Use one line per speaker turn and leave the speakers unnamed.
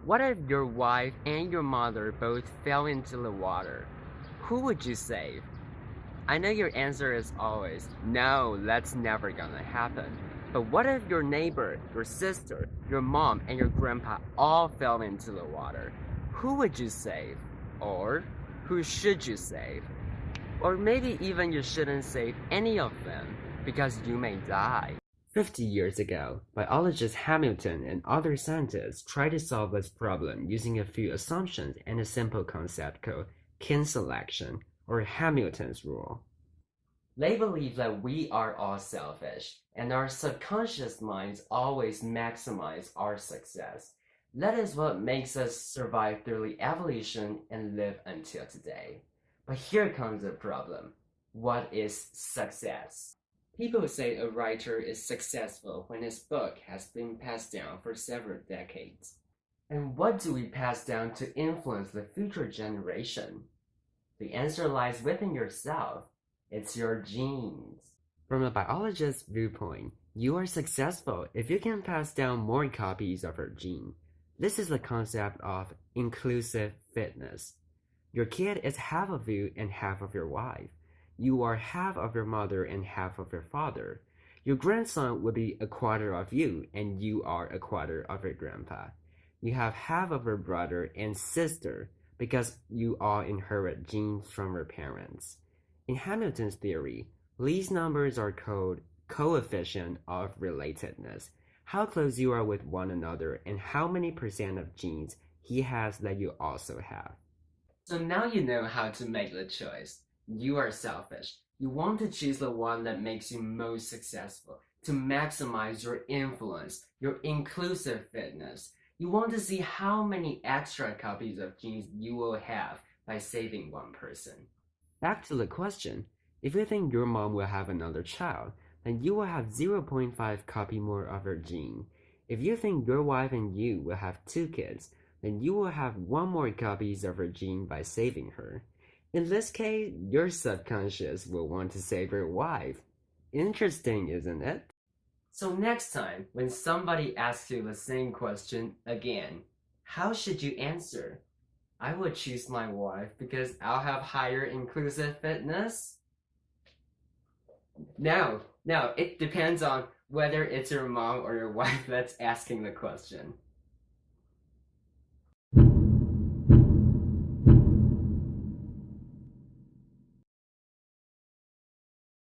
What if your wife and your mother both fell into the water? Who would you save? I know your answer is always, no, that's never gonna happen. But what if your neighbor, your sister, your mom, and your grandpa all fell into the water? Who would you save? Or who should you save? Or maybe even you shouldn't save any of them because you may die. 50 years ago, biologist Hamilton and other scientists tried to solve this problem using a few assumptions and a simple concept called kin selection, or Hamilton's rule. They believe that we are all selfish, and our subconscious minds always maximize our success. That is what makes us survive through the evolution and live until today. But here comes the problem. What is success? People say a writer is successful when his book has been passed down for several decades. And what do we pass down to influence the future generation? The answer lies within yourself. It's your genes. From a biologist's viewpoint, you are successful if you can pass down more copies of your gene. This is the concept of inclusive fitness. Your kid is half of you and half of your wife. You are half of your mother and half of your father. Your grandson will be a quarter of you, and you are a quarter of your grandpa. You have half of your brother and sister because you all inherit genes from your parents. In Hamilton's theory, these numbers are called coefficient of relatedness, how close you are with one another and how many percent of genes he has that you also have. So now you know how to make the choice. You are selfish. You want to choose the one that makes you most successful, to maximize your influence, your inclusive fitness. You want to see how many extra copies of genes you will have by saving one person. Back to the question, if you think your mom will have another child, then you will have 0.5 copy more of her gene. If you think your wife and you will have 2 kids, then you will have 1 more copies of her gene by saving her. In this case, your subconscious will want to save your wife. Interesting, isn't it? So next time, when somebody asks you the same question again, how should you answer? I would choose my wife because I'll have higher inclusive fitness. No, it depends on whether it's your mom or your wife that's asking the question.